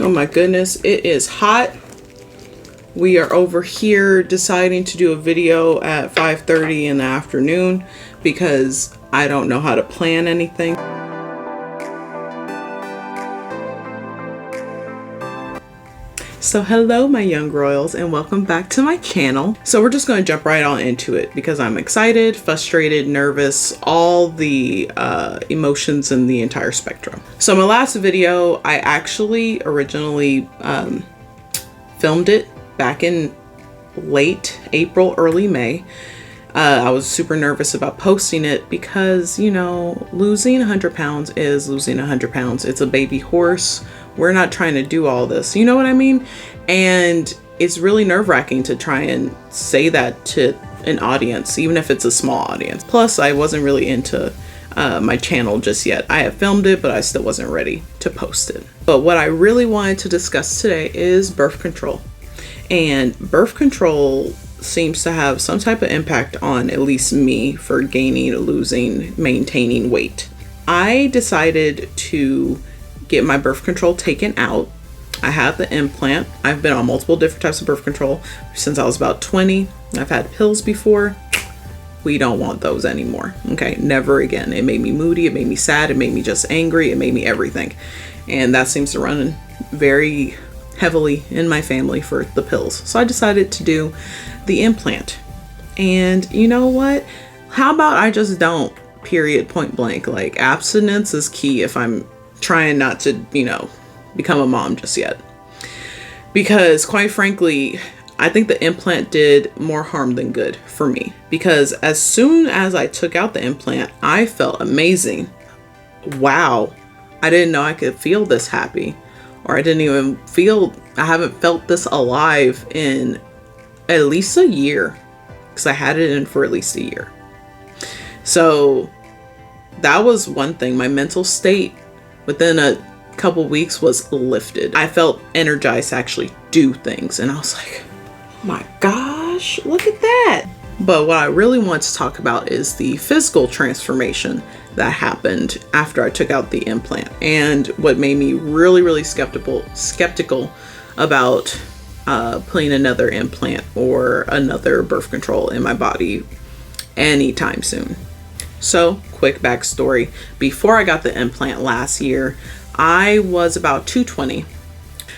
Oh my goodness, it is hot. We are over here deciding to do a video at 5:30 in the afternoon because I don't know how to plan anything. So hello my young royals and welcome back to my channel. So we're just going to jump right on into it because I'm excited, frustrated, nervous, all the emotions in the entire spectrum. So my last video, I actually originally filmed it back in late April, early May. I was super nervous about posting it because, you know, losing 100 pounds is losing 100 pounds. It's a baby horse. We're not trying to do all this. You know what I mean? And it's really nerve-wracking to try and say that to an audience, even if it's a small audience. Plus, I wasn't really into my channel just yet. I have filmed it, but I still wasn't ready to post it. But what I really wanted to discuss today is birth control. And birth control seems to have some type of impact on at least me for gaining, losing, maintaining weight. I decided to get my birth control taken out. I have the implant. I've been on multiple different types of birth control since I was about 20. I've had pills before. We don't want those anymore. Okay, never again. It made me moody, it made me sad, it made me just angry, it made me everything. And that seems to run very heavily in my family for the pills. So I decided to do the implant. And you know what? How about I just don't, period, point blank. Like, abstinence is key if I'm trying not to, you know, become a mom just yet. Because quite frankly, I think the implant did more harm than good for me. Because as soon as I took out the implant, I felt amazing. Wow, I didn't know I could feel this happy. Or I haven't felt this alive in at least a year. Because I had it in for at least a year. So that was one thing. My mental state within a couple weeks was lifted. I felt energized to actually do things. And I was like, oh my gosh, look at that. But what I really want to talk about is the physical transformation that happened after I took out the implant. And what made me really, really skeptical about putting another implant or another birth control in my body anytime soon. So, quick backstory. Before I got the implant last year, I was about 220.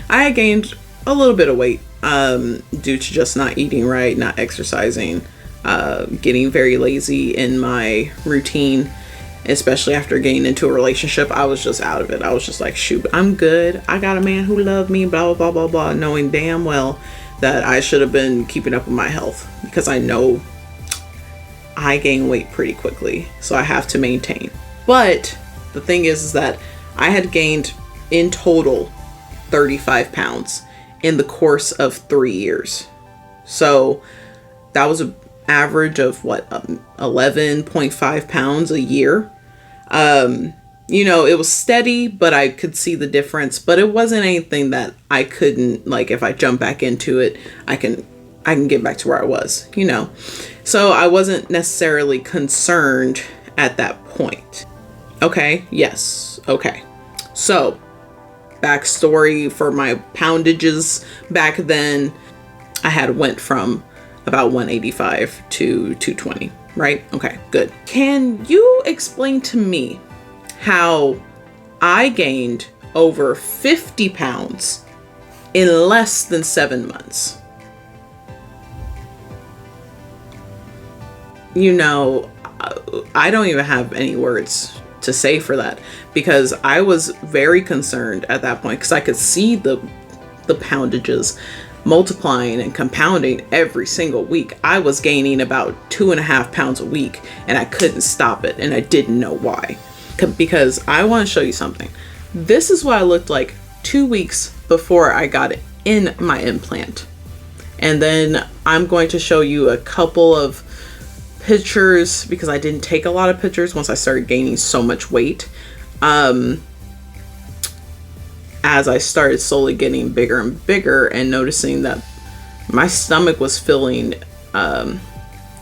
I had gained a little bit of weight due to just not eating right, not exercising, getting very lazy in my routine, especially after getting into a relationship. I was just out of it. I was just like, shoot, I'm good. I got a man who loved me, blah, blah, blah, blah, knowing damn well that I should have been keeping up with my health because I know I gain weight pretty quickly, so I have to maintain. But the thing is that I had gained in total 35 pounds in the course of 3 years. So that was an average of 11.5 pounds a year. You know, it was steady, but I could see the difference, but it wasn't anything that I couldn't, like, if I jump back into it, I can get back to where I was, you know. So I wasn't necessarily concerned at that point. Okay, yes, okay. So, backstory for my poundages back then, I had went from about 185 to 220, right? Okay, good. Can you explain to me how I gained over 50 pounds in less than 7 months? You know, I don't even have any words to say for that because I was very concerned at that point because I could see the poundages multiplying and compounding every single week. I was gaining about 2.5 pounds a week and I couldn't stop it, and I didn't know why. Because I want to show you something. This is what I looked like 2 weeks before I got it in my implant. And then I'm going to show you a couple of pictures because I didn't take a lot of pictures once I started gaining so much weight. As I started slowly getting bigger and bigger and noticing that my stomach was feeling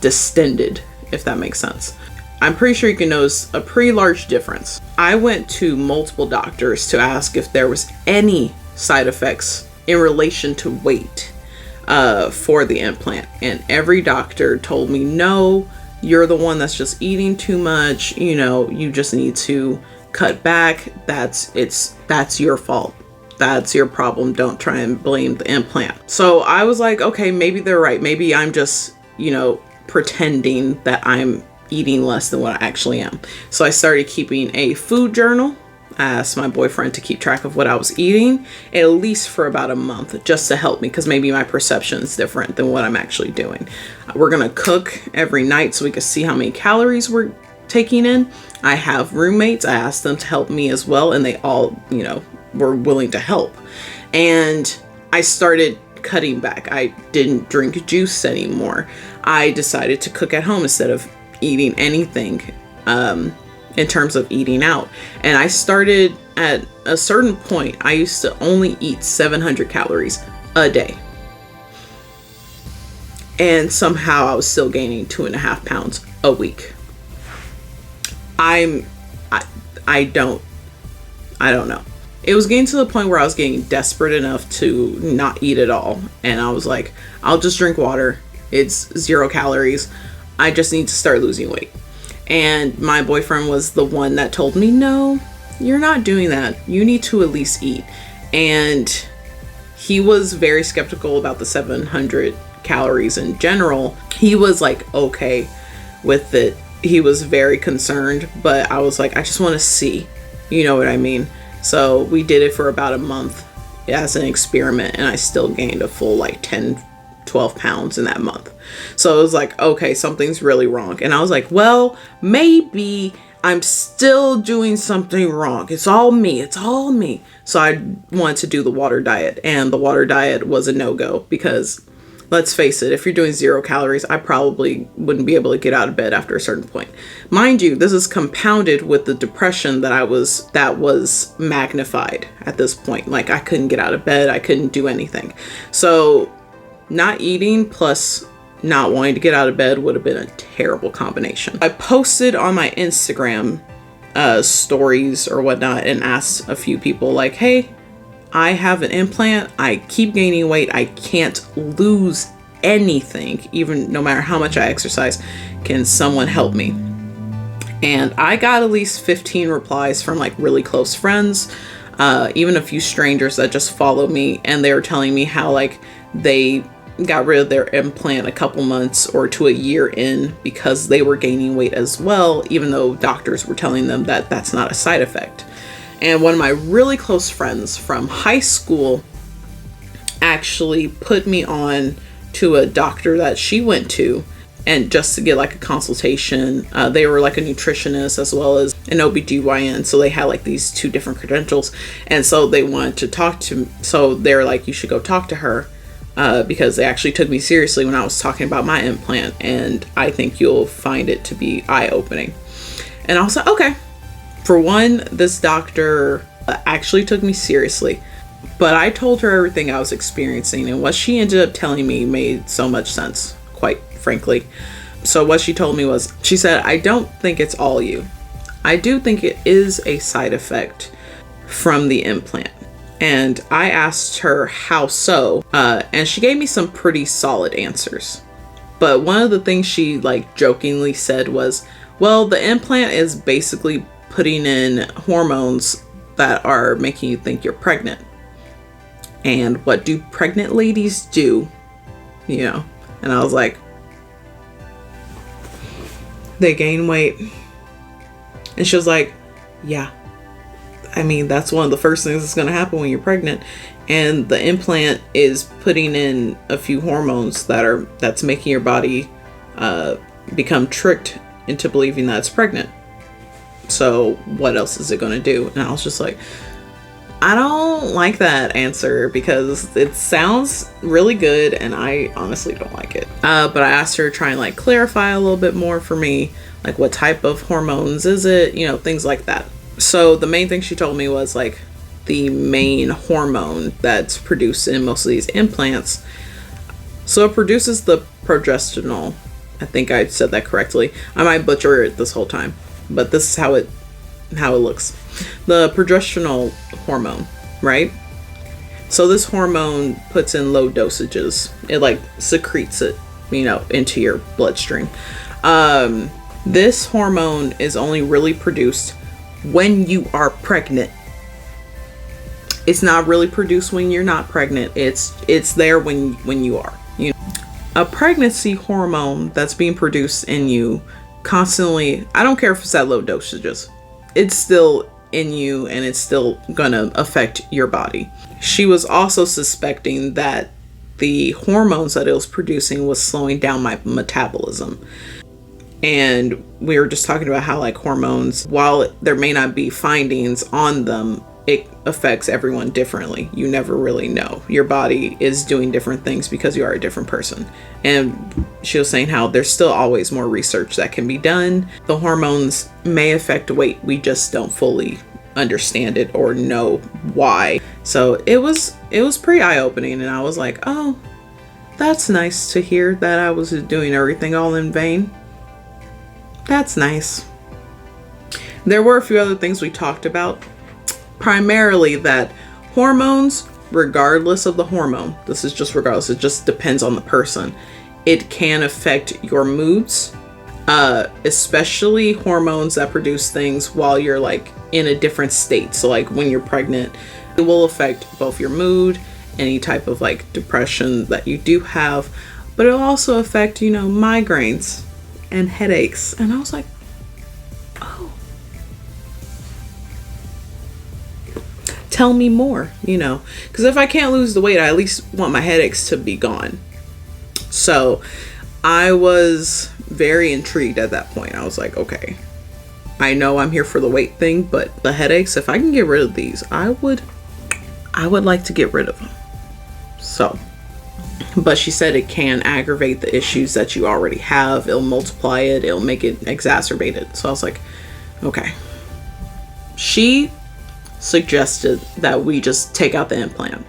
distended, if that makes sense. I'm pretty sure you can notice a pretty large difference. I went to multiple doctors to ask if there was any side effects in relation to weight for the implant. And every doctor told me, no, you're the one that's just eating too much. You know, you just need to cut back. That's your fault. That's your problem. Don't try and blame the implant. So I was like, okay, maybe they're right. Maybe I'm just, you know, pretending that I'm eating less than what I actually am. So I started keeping a food journal. I asked my boyfriend to keep track of what I was eating, at least for about a month, just to help me, because maybe my perception is different than what I'm actually doing. We're gonna cook every night so we can see how many calories we're taking in. I have roommates. I asked them to help me as well, and they all, you know, were willing to help. And I started cutting back. I didn't drink juice anymore. I decided to cook at home instead of eating anything in terms of eating out. And I started at a certain point, I used to only eat 700 calories a day. And somehow I was still gaining 2.5 pounds a week. I don't know. It was getting to the point where I was getting desperate enough to not eat at all. And I was like, I'll just drink water. It's 0 calories. I just need to start losing weight. And my boyfriend was the one that told me, no, you're not doing that. You need to at least eat. And he was very skeptical about the 700 calories in general. He was like, okay with it. He was very concerned, but I was like, I just want to see, you know what I mean? So we did it for about a month as an experiment, and I still gained a full like 10, 12 pounds in that month. So it was like, okay, something's really wrong. And I was like, well, maybe I'm still doing something wrong. It's all me. It's all me. So I wanted to do the water diet, and the water diet was a no-go because, let's face it, if you're doing 0 calories, I probably wouldn't be able to get out of bed after a certain point. Mind you, this is compounded with the depression that was magnified at this point. Like, I couldn't get out of bed. I couldn't do anything. So not eating plus not wanting to get out of bed would have been a terrible combination. I posted on my Instagram stories or whatnot and asked a few people like, hey, I have an implant. I keep gaining weight. I can't lose anything, even no matter how much I exercise. Can someone help me? And I got at least 15 replies from like really close friends, even a few strangers that just follow me. And they were telling me how like they got rid of their implant a couple months or to a year in because they were gaining weight as well, even though doctors were telling them that that's not a side effect. And one of my really close friends from high school actually put me on to a doctor that she went to, and just to get like a consultation. They were like a nutritionist as well as an OBGYN. So they had like these 2 different credentials. And so they wanted to talk to me. So they're like, you should go talk to her because they actually took me seriously when I was talking about my implant. And I think you'll find it to be eye-opening. And I was like, okay. For one, this doctor actually took me seriously, but I told her everything I was experiencing, and what she ended up telling me made so much sense, quite frankly. So what she told me was, she said, I don't think it's all you. I do think it is a side effect from the implant. And I asked her how so, and she gave me some pretty solid answers. But one of the things she like jokingly said was, well, the implant is basically putting in hormones that are making you think you're pregnant. And what do pregnant ladies do? You know, and I was like, they gain weight. And she was like, yeah, I mean, that's one of the first things that's going to happen when you're pregnant. And the implant is putting in a few hormones that's making your body become tricked into believing that it's pregnant. So what else is it going to do? And I was just like, I don't like that answer because it sounds really good and I honestly don't like it. But I asked her to try and like clarify a little bit more for me, like what type of hormones is it, you know, things like that. So the main thing she told me was like the main hormone that's produced in most of these implants. So it produces the progesterone. I think I said that correctly. I might butcher it this whole time, but this is how it looks. The progesterone hormone, right? So this hormone puts in low dosages. It like secretes it, into your bloodstream. This hormone is only really produced when you are pregnant. It's not really produced when you're not pregnant. It's there when you are. A pregnancy hormone that's being produced in you constantly, I don't care if it's at low dosages, it's still in you and it's still gonna affect your body. She was also suspecting that the hormones that it was producing was slowing down my metabolism. And we were just talking about how like hormones, while there may not be findings on them, it affects everyone differently. You never really know. Your body is doing different things because you are a different person. And she was saying how there's still always more research that can be done. The hormones may affect weight. We just don't fully understand it or know why. So it was pretty eye-opening, and I was like, oh, that's nice to hear that I was doing everything all in vain. That's nice. There were a few other things we talked about. Primarily that hormones, regardless of the hormone, this is just regardless, it just depends on the person. It can affect your moods, especially hormones that produce things while you're like in a different state. So like when you're pregnant, it will affect both your mood, any type of like depression that you do have, but it'll also affect, migraines and headaches. And I was like, oh, tell me more, because if I can't lose the weight, I at least want my headaches to be gone. So I was very intrigued at that point. I was like, okay, I know I'm here for the weight thing, but the headaches, if I can get rid of these, I would like to get rid of them. So, but she said it can aggravate the issues that you already have. It'll multiply it. It'll make it exacerbated. So I was like, okay. She suggested that we just take out the implant,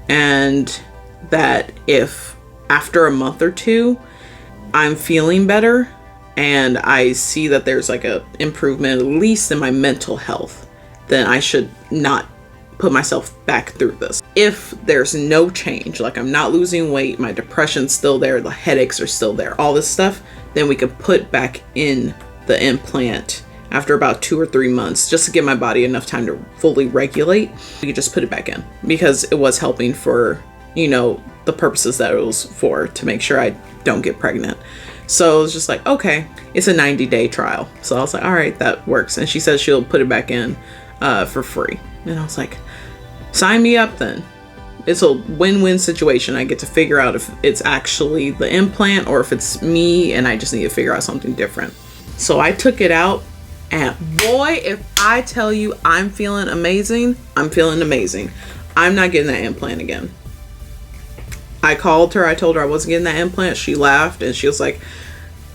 and that if after a month or two I'm feeling better and I see that there's like a improvement, at least in my mental health, then I should not put myself back through this. If there's no change, like I'm not losing weight, my depression's still there, the headaches are still there, all this stuff, then we can put back in the implant after about 2 or 3 months, just to give my body enough time to fully regulate. We could just put it back in because it was helping for, the purposes that it was for, to make sure I don't get pregnant. So it was just like, okay, it's a 90-day trial. So I was like, all right, that works. And she said she'll put it back in for free. And I was like, sign me up then. It's a win-win situation. I get to figure out if it's actually the implant or if it's me and I just need to figure out something different. So I took it out. And boy, if I tell you I'm feeling amazing, I'm feeling amazing. I'm not getting that implant again. I called her. I told her I wasn't getting that implant. She laughed and she was like,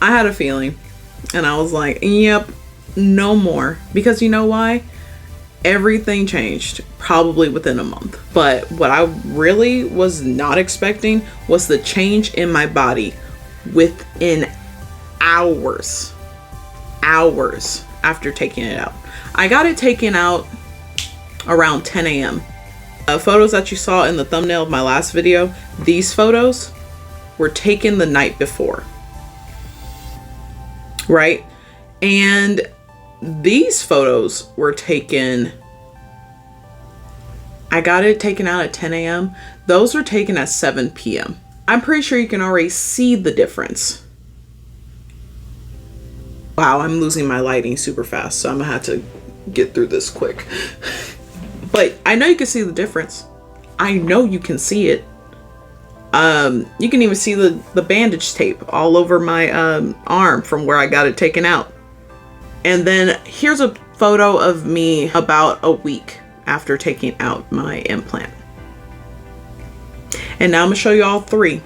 I had a feeling. And I was like, yep, no more. Because you know why? Everything changed probably within a month. But what I really was not expecting was the change in my body within hours after taking it out. I got it taken out around 10 a.m. Photos that you saw in the thumbnail of my last video, these photos were taken the night before, right? And these photos were taken, I got it taken out at 10 a.m. Those were taken at 7 p.m. I'm pretty sure you can already see the difference. Wow, I'm losing my lighting super fast, so I'm gonna have to get through this quick. But I know you can see the difference. I know you can see it. You can even see the bandage tape all over my arm from where I got it taken out. And then here's a photo of me about a week after taking out my implant. And now I'm gonna show you all three.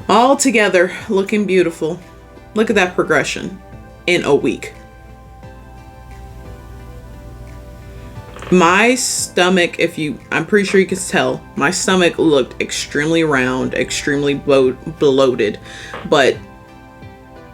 All together, looking beautiful. Look at that progression in a week. My stomach, I'm pretty sure you can tell, my stomach looked extremely round, extremely bloated, but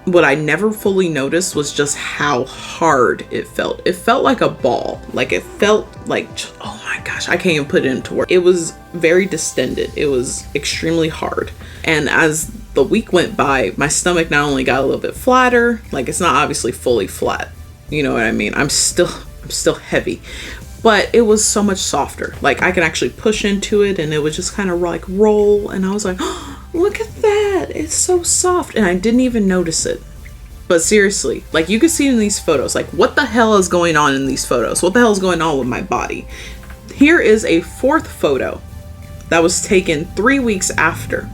what I never fully noticed was just how hard it felt. It felt like a ball. Like it felt like, oh my gosh, I can't even put it into words. It was very distended. It was extremely hard. And as the week went by, my stomach not only got a little bit flatter, like it's not obviously fully flat. You know what I mean? I'm still heavy, but it was so much softer. Like I could actually push into it and it would just kind of like roll. And I was like, oh, look at that. It's so soft. And I didn't even notice it. But seriously, like you can see in these photos, like what the hell is going on in these photos? What the hell is going on with my body? Here is a fourth photo that was taken 3 weeks after.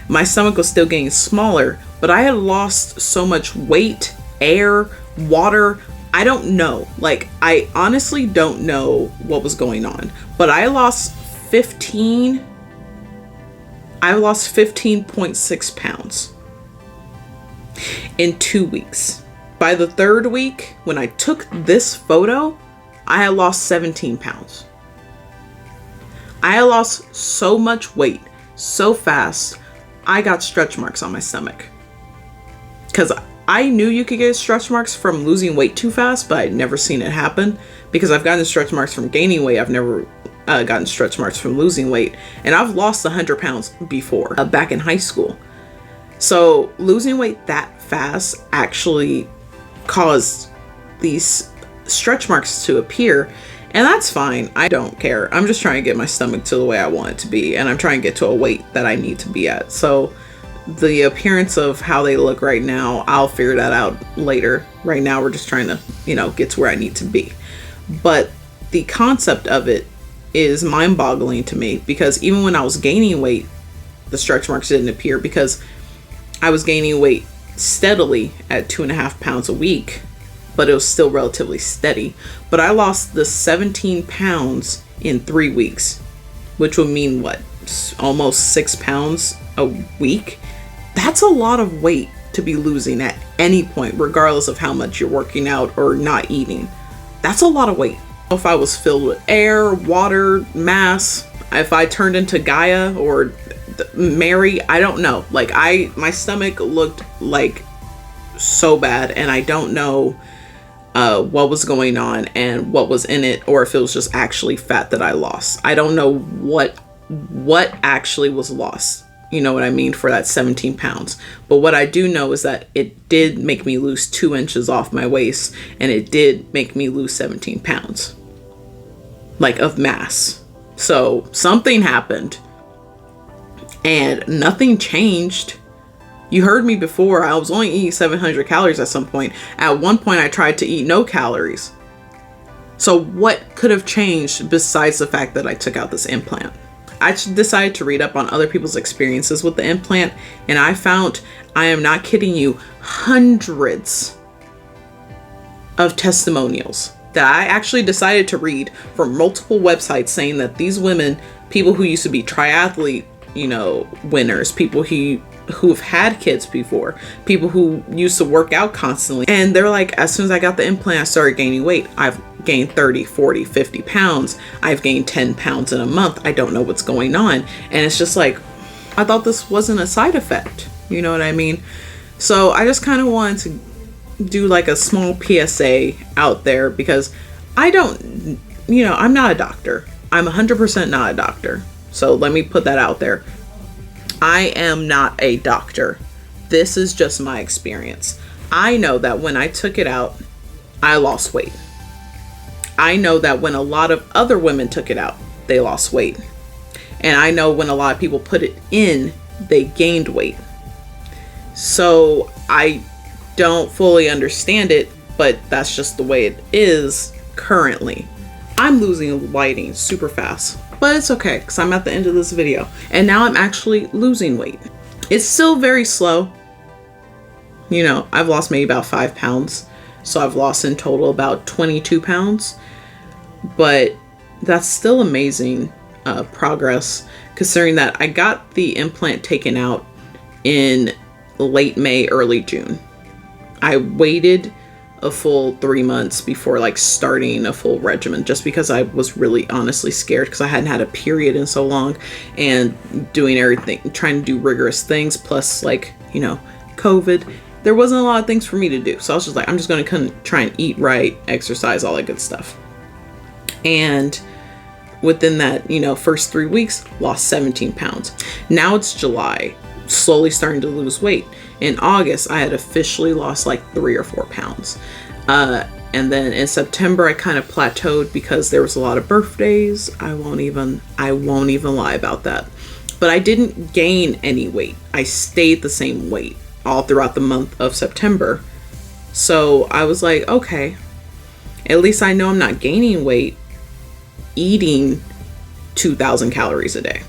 My stomach was still getting smaller, but I had lost so much weight, air, water. I don't know. Like, I honestly don't know what was going on, but I lost 15.6 pounds in 2 weeks. By the third week, when I took this photo, I had lost 17 pounds. I had lost so much weight so fast, I got stretch marks on my stomach. Because I knew you could get stretch marks from losing weight too fast, but I'd never seen it happen. Because I've gotten stretch marks from gaining weight, I've never gotten stretch marks from losing weight. And I've lost 100 pounds before, back in high school. So losing weight that fast actually caused these stretch marks to appear. And that's fine. I don't care. I'm just trying to get my stomach to the way I want it to be. And I'm trying to get to a weight that I need to be at. So the appearance of how they look right now, I'll figure that out later. Right now, we're just trying to, get to where I need to be. But the concept of it is mind-boggling to me, because even when I was gaining weight, the stretch marks didn't appear, because I was gaining weight steadily at 2.5 pounds a week, but it was still relatively steady. But I lost the 17 pounds in 3 weeks, which would mean what? Almost 6 pounds a week. That's a lot of weight to be losing at any point, regardless of how much you're working out or not eating. That's a lot of weight. If I was filled with air, water, mass, if I turned into Gaia or Mary, I don't know. Like my stomach looked like so bad, and I don't know what was going on and what was in it, or if it was just actually fat that I lost. I don't know what actually was lost. You know what I mean, for that 17 pounds. But what I do know is that it did make me lose 2 inches off my waist, and it did make me lose 17 pounds, like, of mass. So something happened and nothing changed. You heard me before. I was only eating 700 calories at some point. At one point, I tried to eat no calories. So what could have changed besides the fact that I took out this implant? I decided to read up on other people's experiences with the implant, and I found, I am not kidding you, hundreds of testimonials that I actually decided to read from multiple websites, saying that these women, people who used to be triathlete, winners, people who've had kids before, people who used to work out constantly, and they're like, as soon as I got the implant, I started gaining weight. I've gained 30, 40, 50 pounds. I've gained 10 pounds in a month. I don't know what's going on. And it's just like, I thought this wasn't a side effect. You know what I mean? So I just kind of wanted to do like a small PSA out there, because I don't, I'm not a doctor. I'm 100% not a doctor. So let me put that out there. I am not a doctor. This is just my experience. I know that when I took it out, I lost weight. I know that when a lot of other women took it out, they lost weight. And I know when a lot of people put it in, they gained weight. So I don't fully understand it, but that's just the way it is currently. I'm losing lighting super fast, but it's okay, because I'm at the end of this video. And now I'm actually losing weight. It's still very slow. I've lost maybe about 5 pounds. So I've lost in total about 22 pounds. But that's still amazing progress, considering that I got the implant taken out in late May, early June. I waited a full 3 months before starting a full regimen, just because I was really honestly scared, because I hadn't had a period in so long, and doing everything, trying to do rigorous things, plus COVID, there wasn't a lot of things for me to do. So I was just like, I'm just going to try and eat right, exercise, all that good stuff. And within that, first 3 weeks, lost 17 pounds. Now it's July, slowly starting to lose weight. In August, I had officially lost like 3 or 4 pounds. And then in September, I kind of plateaued because there was a lot of birthdays. I won't even lie about that. But I didn't gain any weight. I stayed the same weight all throughout the month of September. So I was like, okay, at least I know I'm not gaining weight eating 2,000 calories a day.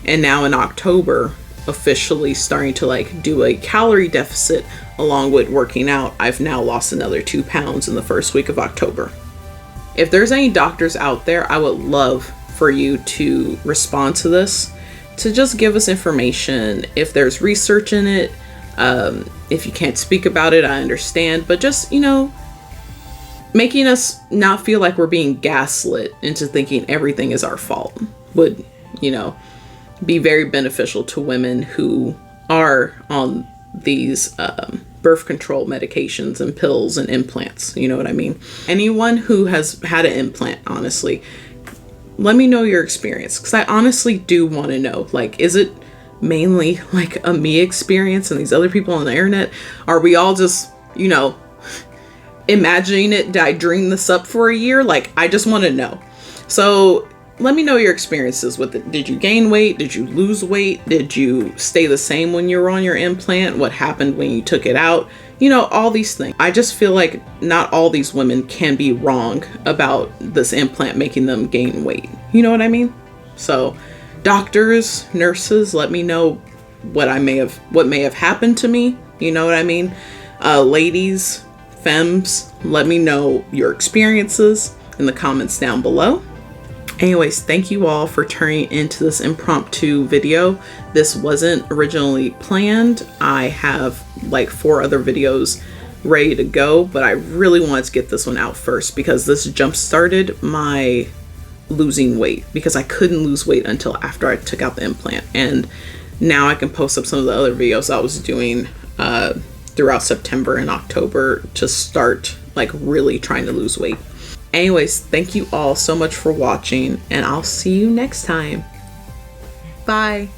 And now in October, officially starting to like do a calorie deficit along with working out, I've now lost another 2 pounds in the first week of October. If there's any doctors out there, I would love for you to respond to this, to just give us information. If there's research in it, if you can't speak about it, I understand, but just, making us not feel like we're being gaslit into thinking everything is our fault would, be very beneficial to women who are on these birth control medications and pills and implants. You know what I mean? Anyone who has had an implant, honestly, let me know your experience, because I honestly do want to know, like, is it mainly like a me experience and these other people on the internet? Are we all just, imagining it? Did I dream this up for a year? Like, I just want to know. So let me know your experiences with it. Did you gain weight? Did you lose weight? Did you stay the same when you were on your implant? What happened when you took it out? All these things. I just feel like not all these women can be wrong about this implant making them gain weight. You know what I mean? So doctors, nurses, let me know what may have happened to me. You know what I mean? Ladies, femmes, let me know your experiences in the comments down below. Anyways, thank you all for turning into this impromptu video. This wasn't originally planned. I have like 4 other videos ready to go, but I really wanted to get this one out first because this jump started my losing weight, because I couldn't lose weight until after I took out the implant. And now I can post up some of the other videos I was doing throughout September and October to start like really trying to lose weight. Anyways, thank you all so much for watching, and I'll see you next time. Bye.